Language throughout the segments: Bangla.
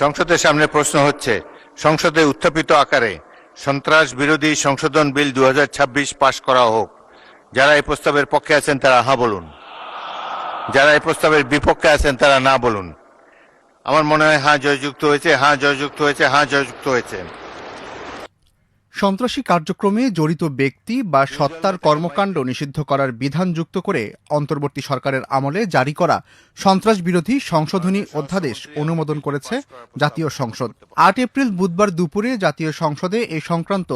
সংসদের সামনে প্রশ্ন হচ্ছে, সংসদে উত্থাপিত আকারে সন্ত্রাস বিরোধী সংশোধন বিল 2026 পাশ করা হোক। যারা এই প্রস্তাবের পক্ষে আছেন তারা হ্যাঁ বলুন, যারা এই প্রস্তাবের বিপক্ষে আছেন তারা না বলুন। আমার মনে হয় হ্যাঁ জয়যুক্ত হয়েছে, হ্যাঁ জয়যুক্ত হয়েছে, হ্যাঁ জয়যুক্ত হয়েছে। সন্ত্রাসী কার্যক্রমে জড়িত ব্যক্তি বা সত্তার কর্মকাণ্ড নিষিদ্ধ করার বিধান যুক্ত করে অন্তর্বর্তী সরকারের আমলে জারি করা সন্ত্রাস বিরোধী সংশোধনী অধ্যাদেশ অনুমোদন করেছে জাতীয় সংসদ। ৮ এপ্রিল বুধবার দুপুরে জাতীয় সংসদে এ সংক্রান্ত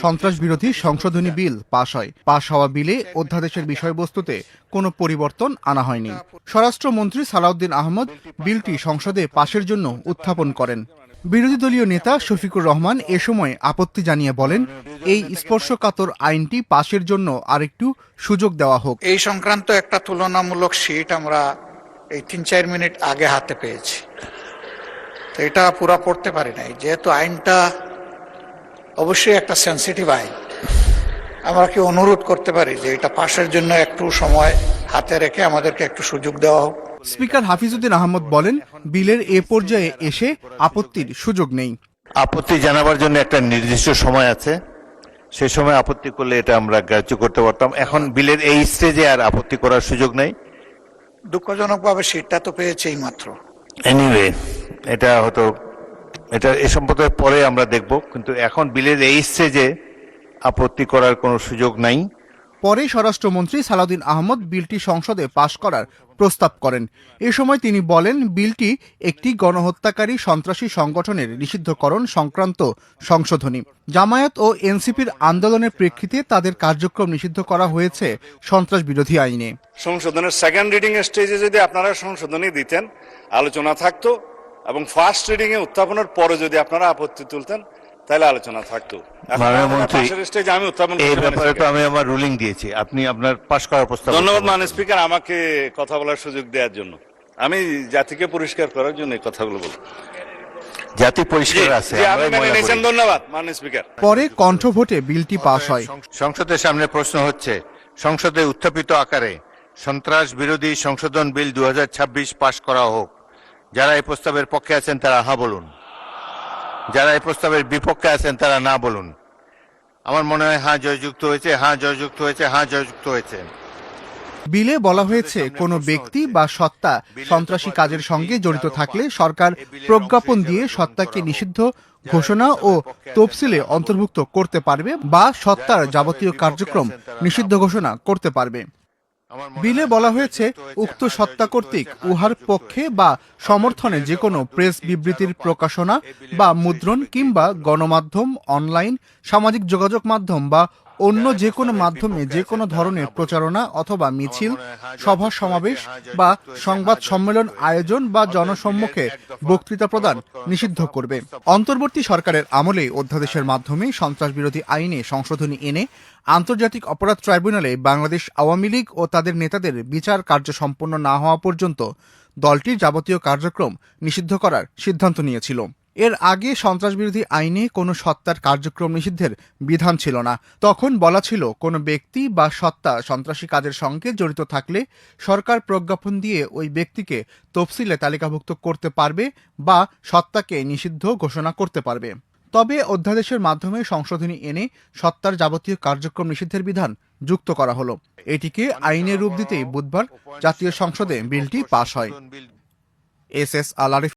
সন্ত্রাস বিরোধী সংশোধনী বিল পাশ হয়। পাশ হওয়া বিলে অধ্যাদেশের বিষয়বস্তুতে কোনো পরিবর্তন আনা হয়নি। স্বরাষ্ট্রমন্ত্রী সালাউদ্দিন আহমদ বিলটি সংসদে পাশের জন্য উত্থাপন করেন। বিরোধী দলীয় নেতা শফিকুর রহমান এ সময় আপত্তি জানিয়ে বলেন, এই স্পর্শকাতর আইনটি পাশের জন্য আরেকটু সুযোগ দেওয়া হোক। এই সংক্রান্ত একটা তুলনামূলক শীট আমরা এই ৩-৪ মিনিট আগে হাতে পেয়েছি, তো এটা পুরা পড়তে পারি নাই, যেহেতু আইনটা অবশ্যই একটা সেন্সিটিভ আইন। আমরা কি অনুরোধ করতে পারি যে এটা পাশের জন্য একটু সময় হাতে রেখে আমাদেরকে একটু সুযোগ দেওয়া হোক। স্পিকার হাফিজউদ্দিন আহমদ বলেন, বিলের এ পর্যায়ে এসে আপত্তির সুযোগ নেই। আপত্তি জানাবার জন্য একটা নির্দিষ্ট সময় আছে, সেই সময় আপত্তি করলে এটা আমরা গ্রাহ্য করতে পারতাম। এখন বিলের এই স্টেজে আর আপত্তি করার সুযোগ নেই। দুঃখজনকভাবে শীটটা তো পেয়েছে এই মাত্র। এনিওয়ে, এটা এ সম্পর্কে পরে আমরা দেখব, কিন্তু এখন বিলের এই স্টেজে আপত্তি করার কোনো সুযোগ নাই। পরে স্বরাষ্ট্রমন্ত্রী সালাউদ্দিন আহমদ বিলটি সংসদে পাশ করার প্রস্তাব করেন। এ সময় তিনি বলেন, বিলটি একটি গণহত্যাকারী সন্ত্রাসী সংগঠনের নিষিদ্ধকরণ সংক্রান্ত সংশোধনী। জামায়াত ও এনসিপির আন্দোলনের প্রেক্ষিতে তাদের কার্যক্রম নিষিদ্ধ করা হয়েছে সন্ত্রাস বিরোধী আইনে। সংশোধনের সেকেন্ড রিডিং স্টেজে যদি আপনারা সংশোধনী দিতেন, আলোচনা থাকতো, এবং ফার্স্ট রিডিং এ উত্থাপনের পরে যদি আপনারা আপত্তি তুলতেন, তাহলে আলোচনা থাকতো। আমি আমার রুলিং দিয়েছি, আপনি আপনার পাশ করার প্রস্তাব। ধন্যবাদ মাননীয় স্পিকার, আমাকে কথা বলার সুযোগ দেওয়ার জন্য। আমি জাতিকে পরিষ্কার করার জন্য এই কথাগুলো বলব। জাতি পরিষ্কার আছে। ধন্যবাদ মাননীয় স্পিকার। পরে কণ্ঠভোটে বিলটি পাশ হয়। সংসদের সামনে প্রশ্ন হচ্ছে, সংসদে উত্থাপিত আকারে সন্ত্রাস বিরোধী সংশোধন বিল 2026 পাশ করা হোক। যারা এই প্রস্তাবের পক্ষে আছেন তারা হ্যাঁ বলুন, যারা এই প্রস্তাবের বিপক্ষে আছেন তারা না বলুন। আমার মনে হয় হ্যাঁ জয়যুক্ত হয়েছে, হ্যাঁ জয়যুক্ত হয়েছে, হ্যাঁ জয়যুক্ত হয়েছে। বিলে বলা হয়েছে, কোনো ব্যক্তি বা সত্তা সন্ত্রাসী কাজের সঙ্গে জড়িত থাকলে সরকার প্রজ্ঞাপন দিয়ে সত্তাকে নিষিদ্ধ ঘোষণা ও তফসিলে অন্তর্ভুক্ত করতে পারবে বা সত্তার যাবতীয় কার্যক্রম নিষিদ্ধ ঘোষণা করতে পারবে। বিলে বলা হয়েছে, উক্ত সত্তা কর্তৃক উহার পক্ষে বা সমর্থনে যে কোনো প্রেস বিবৃতির প্রকাশনা বা মুদ্রণ কিংবা গণমাধ্যম, অনলাইন, সামাজিক যোগাযোগ মাধ্যম বা অন্য যে কোনো মাধ্যমে যে কোনো ধরনের প্রচারণা অথবা মিছিল, সভা সমাবেশ বা সংবাদ সম্মেলন আয়োজন বা জনসম্মুখে বক্তৃতা প্রদান নিষিদ্ধ করবে। অন্তর্বর্তী সরকারের আমলে অধ্যাদেশের মাধ্যমে সন্ত্রাস বিরোধী আইনে সংশোধনী এনে আন্তর্জাতিক অপরাধ ট্রাইব্যুনালে বাংলাদেশ আওয়ামী লীগ ও তাদের নেতাদের বিচার কার্য সম্পন্ন না হওয়া পর্যন্ত দলটির যাবতীয় কার্যক্রম নিষিদ্ধ করার সিদ্ধান্ত নিয়েছিল। এর আগে সন্ত্রাসবিরোধী আইনে কোনো সত্তার কার্যক্রম নিষিদ্ধের বিধান ছিল না। তখন বলা ছিল, কোনো ব্যক্তি বা সত্তা সন্ত্রাসী কাজের সঙ্গে জড়িত থাকলে সরকার প্রজ্ঞাপন দিয়ে ওই ব্যক্তিকে তফসিলে তালিকাভুক্ত করতে পারবে বা সত্তাকে নিষিদ্ধ ঘোষণা করতে পারবে। তবে অধ্যাদেশের মাধ্যমে সংশোধনী এনে সত্তার যাবতীয় কার্যক্রম নিষিদ্ধের বিধান যুক্ত করা হলো। এটিকে আইনের রূপ দিতেই বুধবার জাতীয় সংসদে বিলটি পাশ হয়। এস এস আল আরিফ।